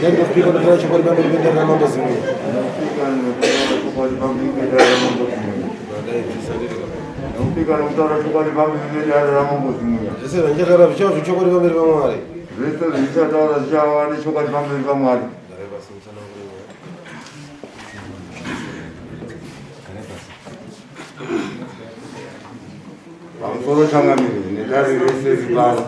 Dentro fica no trecho por dentro do terreno do Zimunya. Não fica no trecho por dentro do terreno do Zimunya. Esse é o geographically chocolate para ver como é. Isso é toda já hora chocolate para ver como é. Vamos por hoje a mim, né? Já recebi para.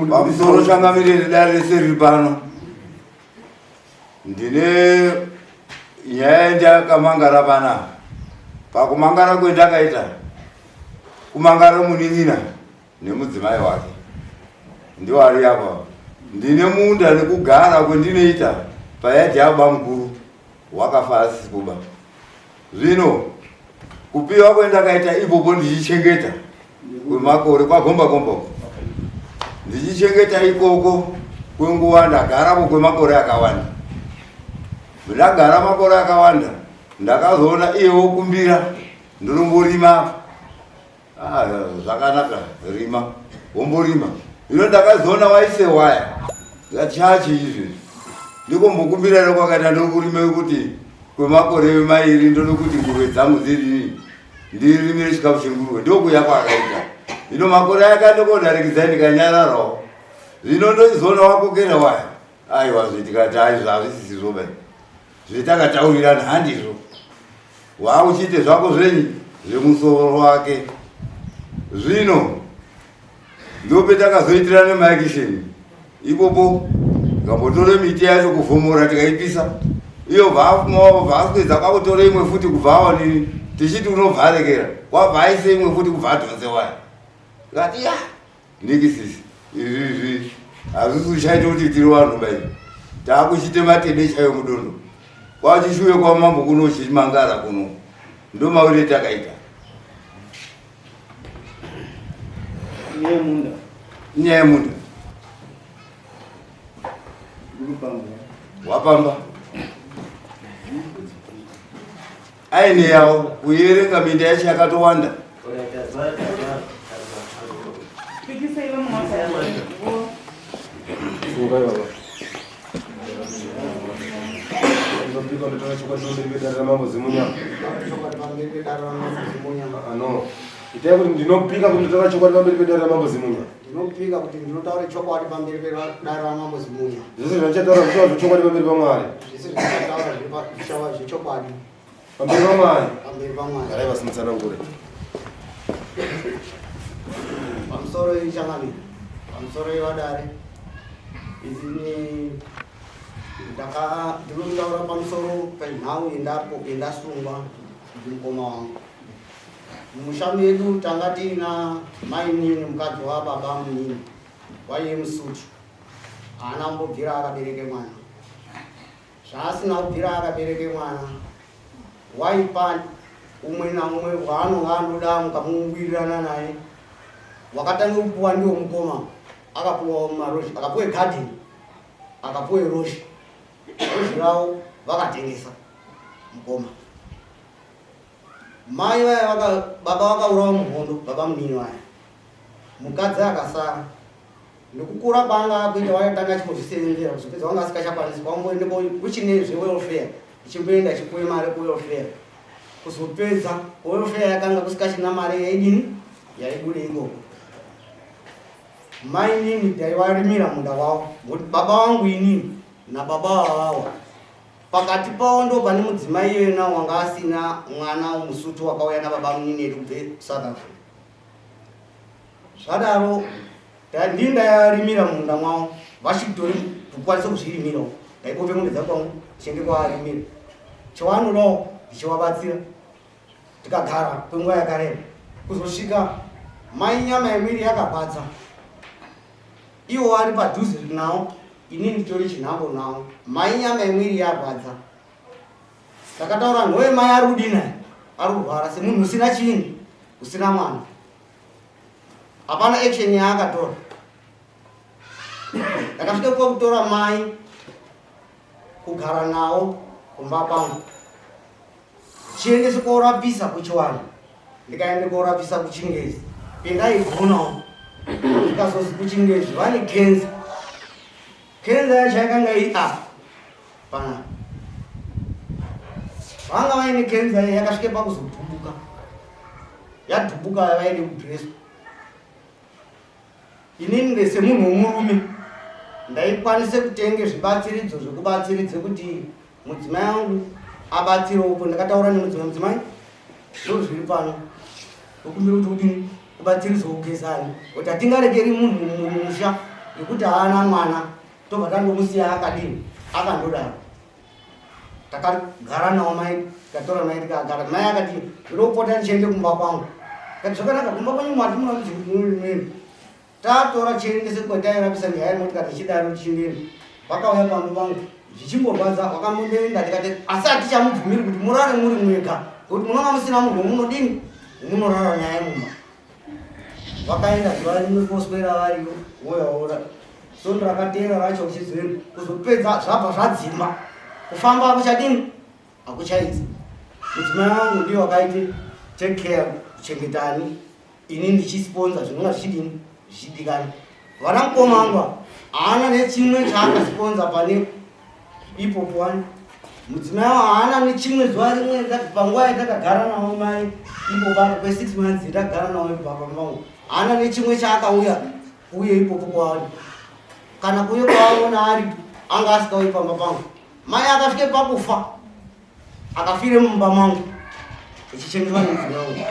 Vamusoroshanga dareseri pano ndine nyaya kamangara pana pakumangara kwendakaita kumangara munin'ina nemudzimai wake ndiwo ari apa ndine munda nekugara kwendinoita payadhi aba mukuru wakafa asisi kuba zvino kupiwa kwendakaita ipopo ndichichengeta kwemakore KwaGombakomba ndichichengeta ikoko kwenguva ndagarapo kwemakore akawanda. Ndagara makore akawanda ndakazoona iyewo kumbira ndoromborima zvakanaka rima womborima ino ndakazoona waise waya zachachi izvi ndikombokumbira iro kwakaita ndokurime kuti kwemakore mairi ndoda kuti nguruve dzangu dziri ndirimire chikafu chenguruve ndokuya kwakaita. Ino makore akandokodarikidza ndikanyararawo zvino ndochizoona wakokera waya aiwa zvitikati aizvo hazvisisi zvobai zvitakataurirana handizvo waakuchiite zvako zvenyi zvemusoro wake. Zvino ndopetakazoitirana maekisheni ipopo ngambotore miti yacho kuvhomora tikaipisa iyo vaakuedza kwakutore imwe futi kubva awanini tichiti unobva arekera kwabva aise imwe futi kubva adhonze waya kati ya nikisisi izvizvi hazvisi uchaita kuti tiri vanhu bai taakuchite matende chayo mudondo kwachishuwe kwamambo kuno chimangara kuno ndomaure takaita nyaya yemunda wapamba aine yawo kuyerenga minda yacho yakatowanda Itakuti ndinopika kuti ndinotaura chokwadi pamberi pedare ramambo Zimunya. Ndinopika kuti ndinotaura chokwadi pamberi pedare ramambo Zimunya. Zvese zvinachataura zvichava zvechokwadi pamberi paMwari. Zvese zvinachataura zvichava zvechokwadi pamberi paMwari. Pamberi paMwari. Garai vasimutsanangure. Pamusoro yechangamire, pamusoro yevadare, izini ndinotaura pamusoro penhau yendasungwa ndimukoma wangu. Mumusha medu tanga tiina mai munini mukadzi wababa munini waiye musuti haana mbobvira akabereke mwana. Zvaasina kubvira akabereke mwana waipa umwe naumwe waanonga anoda mukamungwirirana naye wakatanga kupuwa ndiwo mukoma akapuwa maroshi akapuwe gadheni akapuwe roshi rawo vakatengesa mukoma. Mai vaya baba vakaurawa muhondo baba munini vaya mukadzi akasara nekukura kwanga kuita waitanga chimuzvisenzera kusopedza wanga asikachakwanisi kwamboende kuchine zvewelfare ichimboenda chipuwe mari kuwelfare kuzopedza welfare yakanga kusikachina mari yaidini yaibude ikoko mai nini ndaivarimira munda wavo ngokuti baba wangu inini nababa wavawa pakati pavo ndo pane mudzimai iyena wanga asina mwana musutu wakauya nababa munini edu kubve South Africa. Zvadaro ndii ndaivarimira munda mwavo vachitori kukwanisa kuzvirimirawo ndaikope mombe dzakwangu chenge kwavarimira chawanodawo ndichivabatsira tikagara kwenguva yakareba kuzosvika mai nyama yemwiri yakapatsa iwo vari padhuze nawo inini tori chinhambo nawo mai nyama yemwiri yarwadza takataura nhowe mai ari kudinaye ari kurwara semunhu usina chinhu usina mwana hapana action yaakatora ndakasvika kwekutora mai kugara nawo kumba kwangu chiendese korapisa kuchiwana ndikaende korapisa kuchingezi pendaigonawo ndikazozi kuchingezi vane kenza yacho yakanga iri apa panapa vanga vaine kenza yakasvike pakuzodhumbuka yadhumbuka vaide kudreswa inini ndesemunhu womurume ndaikwanise kutenge zvibatsiridzo zvekubatsiridze kuti mudzimai wangu abatsiropo ndakataura nemudzimai ndo zviri pano okumbira kuti udini ubatsiridze kugezani kuti hatingarekeri munhu mumusha ngekuti haana mwana tobva tandomusiya akadini akandodaro takagara nawo mai tikatora mai tikagara mai akati ndopota ndichiende kumba kwangu kati zvakanaka kumba kwenyu mwati munamudziimweni tatora chiendese kwetairapisa ndihai motikati chidaro chindini vakauya pamba pangu zvichimborwadza wakambondeenda ndikati asi hatichamubvumiri kuti murare muri mwega ngekuti munonga musina munhu womunodini womunorara naye mumba vakaenda zuva rimwe koswera variyo voyaora sondo rakateera racho uchizweni kuzopedza zvabva zvadzimba kufamba hakuchadini hakuchaidzi mudzimai wangu ndiyo wakaite take care kuchengetani ini ndichisponza zvinonga zvichidini zvichidikani vana mukoma wangu haana nechimwe chaakasponza pane ipopo wani mudzimai wangu haana nechimwe zuva rimwe panguva yatakagara nawo mai ipopo ano kwe6 months yatakagara nawo ibaba mangu haana nechimwe chaakauya uye ipopo kwawani kana kuye kwaona aripo anga asikauyi pamba pangu mai akasvike pakufa akafire mumba mangu ichichengetwa nemudzimai wangu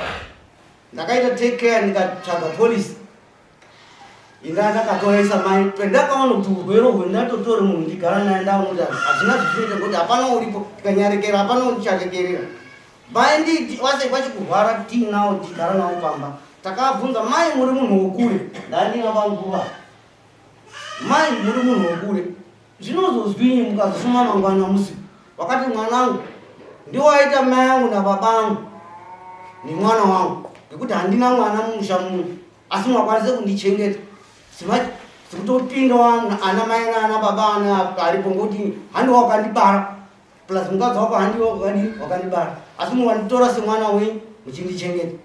ndakaita take care ndikatsvaga polisi inda ndakatoisa mai pendakaona kuti urwere hwendatotore munhu ndigara naye ndaona kuti hazvina zvizoita ngekuti hapana uripo tikanyarekera hapana ucharekerera mai nditi wase pachikurwara tiinawo tigara nawo pamba takabvunza mai muri munhu wokure ndandina panguva mai muri munhu wokure zvinozozwinyi mukazosuma mangwana musiku wakati mwanangu ndiwaita mai angu nababangu nemwana wangu ngekuti handina mwana mumusha muno asi mwakwanise kundichengeta sikutopinda ana mai naana baba aripo ngoti handiwa wakandibara plus mukadzi wako handiwa wakandibara asi muwanditora semwana wenyu muchindichengeta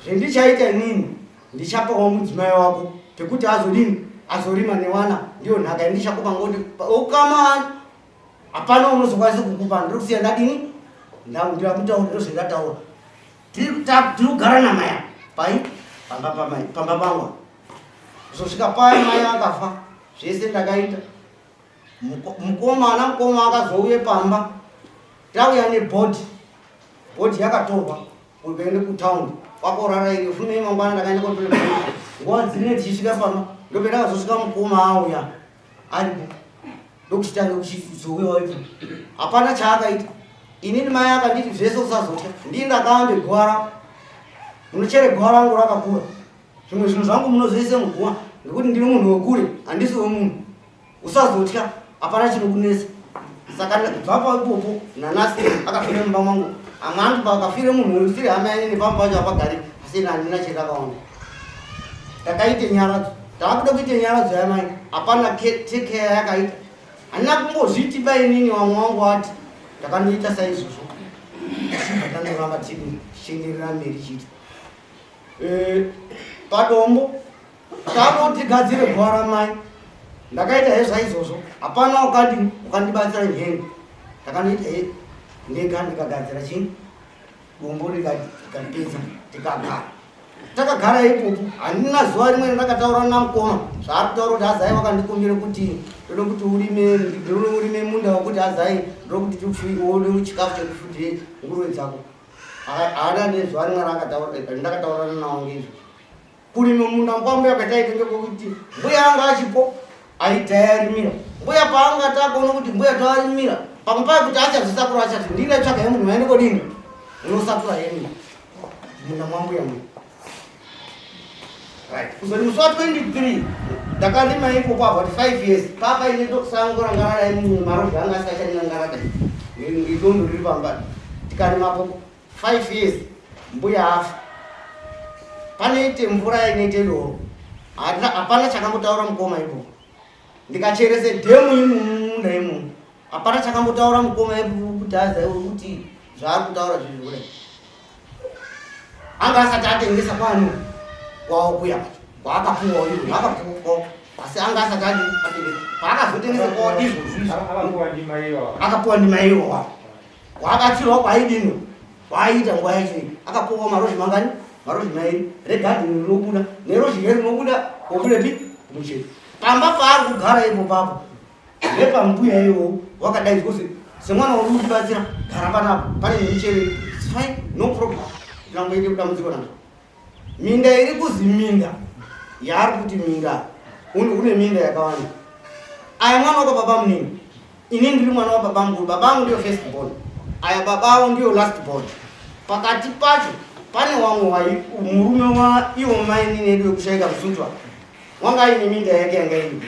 zvendichaita inini ndichapawo mudzimai wako pekuti azodini azorima newana ndiyo nhaka yandichakupa ngoti ukama hapana unozokwanisa kukupa ndiri kusiya ndadini ndakutaura ndozvendataura tiri kugara namaya pai pamba pangu zosvika paya mai akafa zvese ndakaita ana mukoma akazouye pamba tauya nebhodhi yakatorwa ukaende kutaundi wakorara iri funei mangwana ndakaenda kotore nguva dzine tichisvika pamba ndopendakazosvika mukoma auya aripo ndokuchitange kuchizouyawo ipo hapana chaakaita inini mai akanditi zvese usazotya ndii ndakaambe gwara munochere gwara rangu rakakura zvimwe zvinhu zvangu munozoise muguwa ngekuti ndiri munhu wokure handisi womunhu usazotya hapana chinokunesa saka bvapo ipopo nanasi akafire mumba mangu amwe angu pakafire munhu usiri hama yanini pamba pacho apagari asi handina chetakaona takaite nyaradzo taakuda kuite nyaradzo yamai hapana take care yakaita handina kumbozviti bainini vamwe wangu ati ndakandoita saizvozvo chibva tanoramba tichengerera mberi chiti padombo takoti gadzire gwara mai ndakaita hezvaizvozvo hapana ukandibatsira nheni takanoita ndega ndikagadzira chini dombo rikapedza tikagara takagara ipopo handina zuva rimwe ndakataura namukoma zvaari kutaura kuti azai wakandikumbire kuti ndoda kuti urime munda wekuti azai ndoda kuti tione chikafu chekufuti nguruve dzako haana nezuva rimwe ndakataurana nawo ngezvo kurime munda ngwambo yakataita ngekuti mbuya anga achipo aitayarimira mbuya paanga takuona kuti mbuya tawarimira pamwe pai kuti achazvisakura achati ndindatsvaga yemunhu maende kodini unosakura yemina munda mwambuya mwe kuzoti musi wa 23 ndakarima ipopo about 5 years papa ine tokusango rangarara marozhi anga asikachanyangarata ngidondo riri pambani tikarima popo 5 years mbuya afa panoite mvura inoite doro hapana chakambotaura mukoma ipopo ndikacherese dhemu imumunda imomo hapana chakambotaura mukoma ipopo kuti azaiwe kuti zvaari kutaura zvirikure anga asati atengesa kwani kwawo kuya kwaakapuwa iwo akapuwa asi anga asati atengesa paakazotengesa kwawo izvo akapuwa ndimaiwa kwaakatsirwa kwaidino kwaiita nguva yacho akapuwa marozhi mangani marozhi mairi regadhini rinobuda nerozhi iri rinobuda kobudepi mucheto pamba paari kugara ipo papo nepambuya iwo wakadaidzwa semwana uri kutibatsira gara panapo pane michero fine no problem tinangoite kudambudziko nazvo minda iri kuzi minda yaari kuti minda une minda yakawanda aya mwana wakababa munini ini ndiri mwana wababa mukuru baba angu ndiyo first born aya babawo ndiyo last born pakati pacho pane wamwe murume wa iwo mainini edu yekushaika musunjwa wanga aine minda yake yanga iri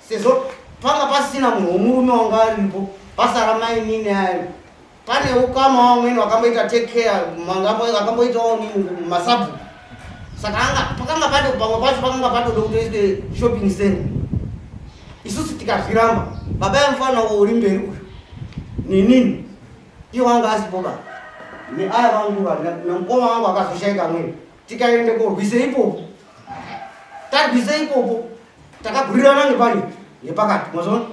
sezvo panga pasina munhu womurume wanga aripo pasara mainini ayo pane ukama wamweni wakamboita take care akamboitawo masabu saka pakanga pado pamwe pacho pakanga patoda kutoiswe shopping center isusu tikazviramba baba yamufana uri mberi uyu ninini iwo anga asipoba neaya vangura namukoma wangu akazoshaika amweni tikaende korwise ipopo tarwise ipopo takagwirirana nepani nepakati mazona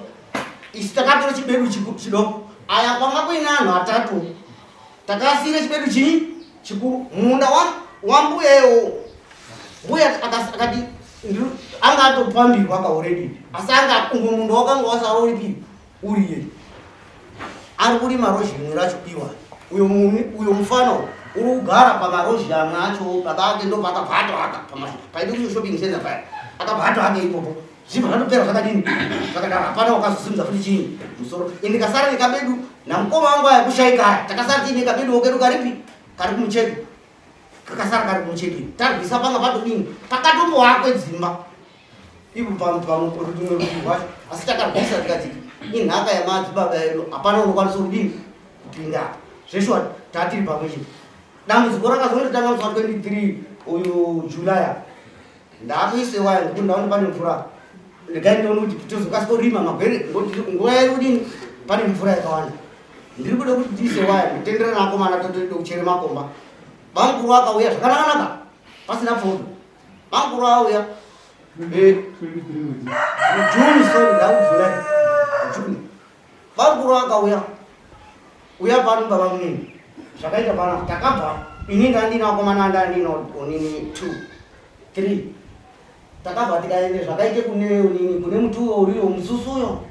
isi takatora chibedu chidoko aya kwanga kuina anhu atatu takasire chibedu chii chikuru munda wambuyewo mbuya akati anga atopambirwa kauredi asi anga munda wakanga wasara uriye ari kurima rozhi rimwe racho iwa uyo mufana uri kugara pamarozhi amwe acho baba ake ndo pakabhato aka paide kuti shopping center paya akabhato ake ipopo zvibva zvatopera zvakadini zvakadaro hapana wakazosimudza futi chii musoro indikasara nekabedu namukoma wangu aya kushaikaya takasara tiine kabedu wokedu karipi kari kumucheto kakasara kari kumucheto tarwisa panga patodini pakatomboakwe dzimba ipo pamurutumwe ruti rwacho asi takarwisa tikati inhaka yamadzibaba edu hapana unokwanisa kudini kupinda zveshuwa tatiri pamwe chete dambudziko rakazondotanga musi wa 23 uyu julaya ndakuise waya ndikuti ndaona pane mvura regai ndiono kuti tozokasika kurima magwere nguva yari kudini pane mvura yakawanda ndiri kuda kuti ndiise waya nditendere nakomana totoide kuchere makomba bamukuru akauya zvakanaka pasina pfodo bamukuru auya juni sori ndakujulai juni bamukuru akauya uya pano baba munini zvakaita pana takabva ini ndandina wakomana ndandina onini 2 3 takabva tikaende zvakaite kune mutuwo uriyo mususuyo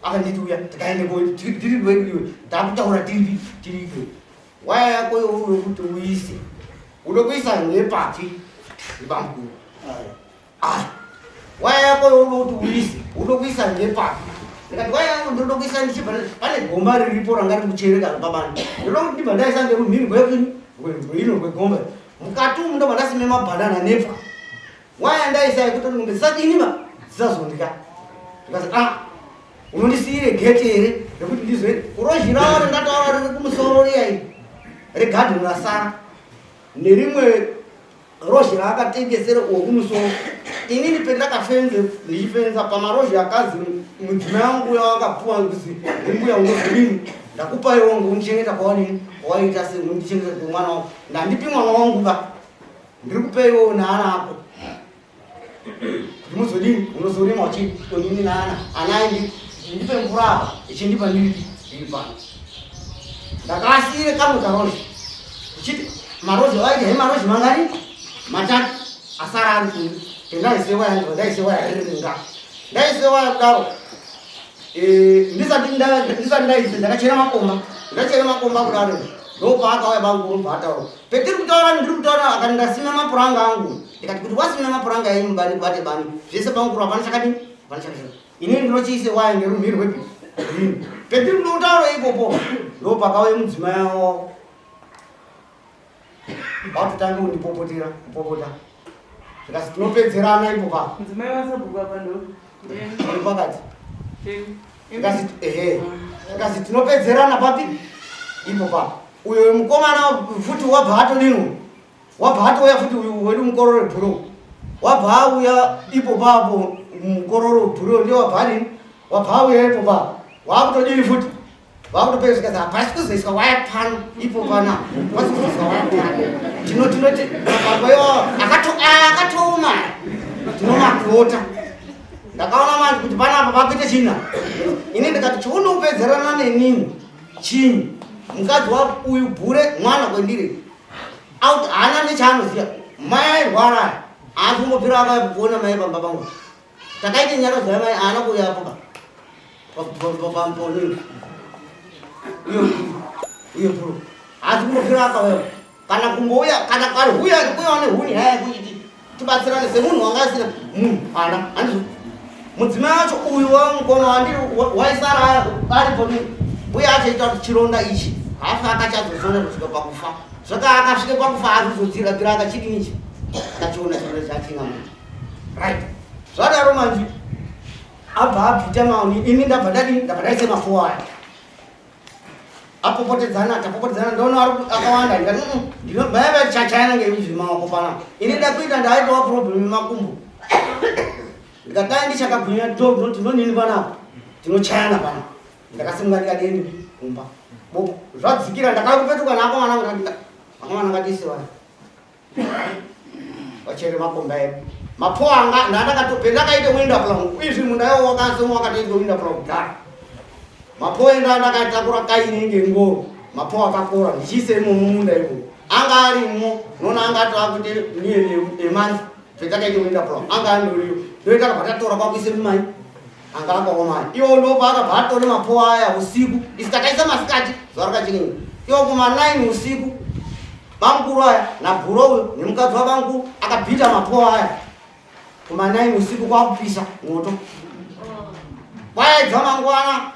akanditi uya tikaende tiri rwediwe takutaura tiripe waya yako ude kuti uise ude kuisa nepapi ibamukuru waya yako ude kuti uise ude kuisa nepapi ndikati waya yangu ndoda kuisa ndichibva pane gomba riripo ranga riri kuchereka pabani ndoda kuti ndibva ndaisa ngerumhiri rweino rwegomba mukati umu ndobva ndasime mabhanana nepfa waya ndaisa yekuti kunge ndisadinima dzisazondika ndikati unondisiyire gete here rekuti ndizoe rozhi ravo rendataura riri kumusoro riyai regadheni rasara nerimwe rozhi raakatengesere wokumusoro inini pendakafenze ndichifenza pamarozhi akazi mudzimai wangu uya wakapuwa kuzi ndimbuya unozodini ndakupa iwo ngonichengeta kwawanini waita semundichengeta kwemwana wangu ndandipi mwana wangu ba ndiri kupewo naana ako muzodini unozorima uchidonini naana anaindi ndipe mvura apa ichindipa ndiri pano ndakasire kamwe karozi uchiti marozi waiti hai marozi mangani matatu asara ari kuni ndaisewa yangu ndaisewa yaringa ndaisewa yakudaro ndisati ndaise ndakachera makomba kudaro ndopaakauya bangu nobataura petiri kutaura ndiri kutaura akati ndasima mapuranga angu ndikati kuti wasima mapuranga enyu bani bate bani zvese banguru apana chakadini apana chakadini inini ndinochiise waye nerumhiri rwepi petiri kutotaura ipopo ndopakauye mudzimai wavo vatotange kundipopotera kupopota zvikasi tinopedzerana ipopa pakati zvikasi tinopedzerana papi ipopa uyo mukomana futi wabva atodino wabva atouya futi uyu wedu mukororo bhuro wabva auya ipopapo mukororo bhuro ndio wabva adini wabva auya ipopa wakutodini futi wakutopezikazi hapasi kuzoiswa waya pano ipopana pasi kuzoiswa waya pano tinoti mababa akatouma tinomakrota ndakaona manje kuti panapa papite china ini ndikati chiunopedzerana nenini chinyi mukadzi uyu bhure mwana kwendiri auti haana nechaanoziva mai airwara haasi kumbopfira akaona mai pamba pangu takaite nyara dzaya mai haana kuyapoka pamponini uyo bhuro haasi kumbopfira akauya kana kumbouya kana kariuya kuyawa nehuni haya kuiti tibatsirane semunhu wangasina munhu hana handizo mudzimai wacho uyu wamukoma wandiri waisara aripo uye achaita kuti chironda ichi hafi akachazozona kusvika pakufa zvaka akasvike pakufa azizodzirapira akachidinichi akachiona chironda chachina munhu right zvadaro manji abva abvita maoni ini ndabva ndaise mafuwa aya tapopotedzana ndoona akawanda ndikati ndinobayava chachayana ngeizvimaoko panapa ini ndakuita ndaaitawo problem yemakumbo ndikadai ndichakagwinya ndinonini panapa tinochayana panapa ndakasimuka ndikadini kumba zvadzikira ndakakupetuka nako mwana ngatiisiwa wachere makomba edu mapo anga ndandakatopendakaite winda plan izvi munda iwo wakasoma wakatoitwa winda plan kudhara mapo enda ndakatakura kaini ngengoro mapo akakora ndichiise imomo munda imo anga arimo nona anga atoakuti niye emanzi petakaite winda plan anga andoriyo ndoita kabatatora kwakuise mumai anga akaomai iwo ndopaka bhatore mapo aya usiku isitakaisa masikati zvarakachini iwo kuma9 usiku bamukuru aya nabhuro uyo nemukadzi wabamukuru akabhita mapo aya kuma9 usiku kwakupisa moto kwaedza mangwana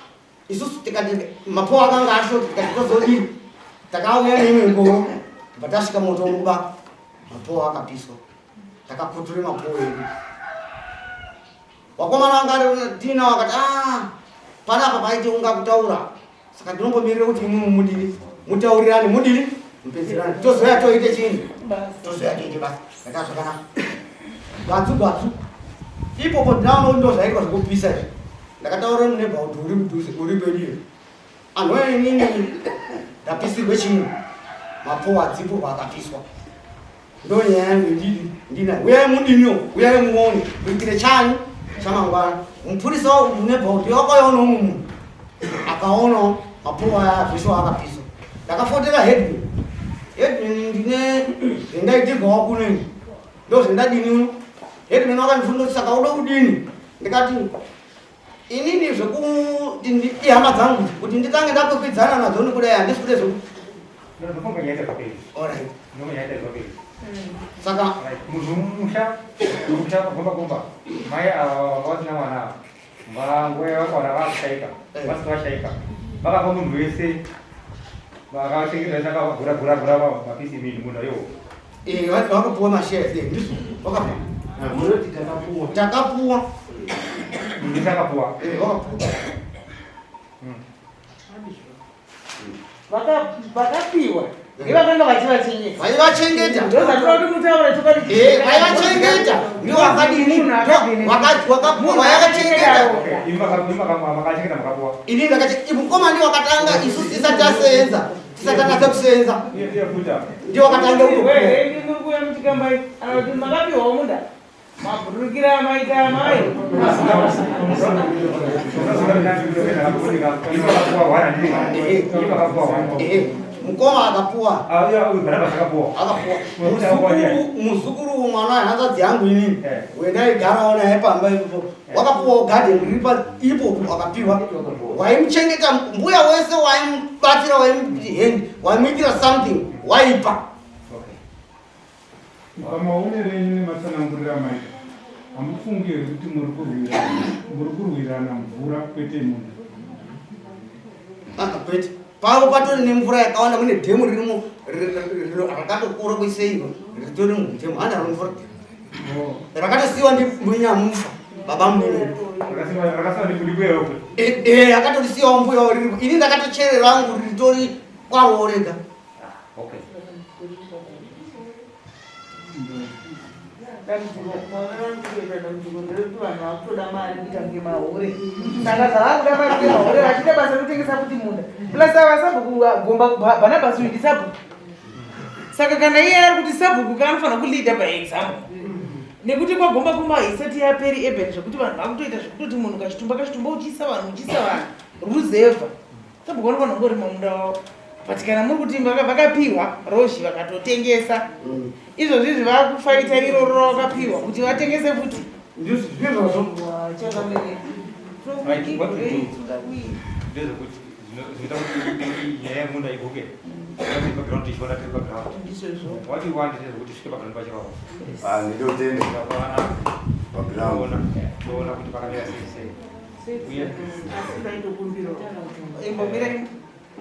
isusu tikati mapo akanga ashoti tikati tozodini takauya neimwe ngoro patasvika moto muba mapo akapiswa takaputure mapo edu wakomana anga tina wakati panapa paite unga kutaura saka tinombomirira kuti imwe mudini mutaurirane mudini mpedzerane tozoya toite chini tozoya toite basa ndakazvakanaka gwadzu ipopo ndinaona kuti ndozvaitwa zvekupisa izvi ndakataura munebha kuti uri mudhuze uri pedire anhu inini ndapisirwe chino mapo adzipurwa akapiswa ndonyaya yangu indidi ndina uyai mudiniwo uyai muone kuitire chanyu chamangwana mupurisa unebha kuti wakaiona umwe munhu akaona mapo aya zvesho akapiswa ndakafotera hedwin ndine zvendaitirwawo kuneni ndo zvendadini uno hedwin wakandifunda kuti saka uda kudini ndikati inini zvekuti ihama dzangu kuti nditange ndakokwidzana nadzo nekudai handisi kude zveku saka musha KwaGombakomba mai vasina mwana vanguva vakwana vashaika vasivashaika vakapa munhu wese vakatengera vakavhura mapisi mini munda iwo vakapuwa mashares ndizvo takapuwa ndisakapuwa vakapiwa ivakanga vaivachengeta ndio wakadini wakapuwa vayakachengeta ini ndakati mukoma ndio wakatanga isusu isati asenza Saka nakusenza. Iya kuja. Ndio wakatanga huko. Wewe ndio Mungu ya mtikamba. Ana magapi wa Munda? Maburukira maita mai. Mukoma akapua. Ya huyu baraba akapua. Akapua. Musukuru mwana anaanza yangu nini? Wenda igara ona hapa ambaye wakapua garden ripa ipo wakapiwa. Waimchengeta mbuya wese waimbatira waimikira something waipa. Kama unerenye matsanangurira mai amufungire kuti murikurwira namvura kwete munhu kwete pavo patori nemvura yakawanda mune dhemu ririmo rakatokura kuiseiko ritori mudhemu hana romvura rakatosiyiwa ndinyamufa baba mune akatorisiyawo mbuya riripo ini ndakatocherera rangu ritori kwaro rega. Saka kana iye ari kuti sabhuku kanofana kuleader paexam nekuti KwaGombakomba isati yaperi eben zvekuti vanhu vakutoita zvekutoti munhu kachitumba uchisa vanhu ruzevha sabhuku vanofana kungori mamunda wavo but kana muri kuti vakapiwa rozhi vakatotengesa izvozvi vakufaita iroro vakapiwa kuti vatengese futi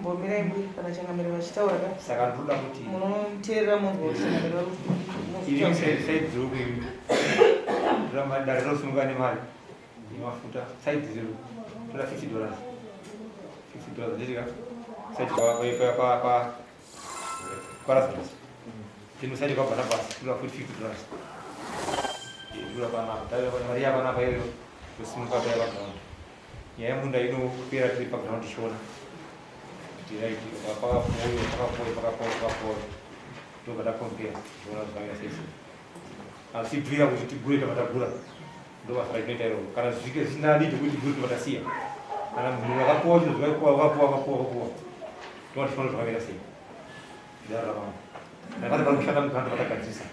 Mbomira imwe kana changamira vachitaura saka ndoda kuti munoteerera munhu wachangamira iri side zero drama darero sunga ne mali mafuta side zero toda $50 ndika side kwa para tinu side kwa bana basi toda $50 toda bana tayo kwa Maria bana bayo kusimuka kwa bana ya Munda ino pera tripa ground shona right pakapoa ndo compare zona zvanga sese asi bvira kuti gure vatagura ndo vafragmenta ro kana zvike zvinadi kuti gure vatasiya kana munhu akapoa chinhu zvakapoa ndo vatifana zvakavira sei ndarava nakati vari kushanda mukanda vatagadzisa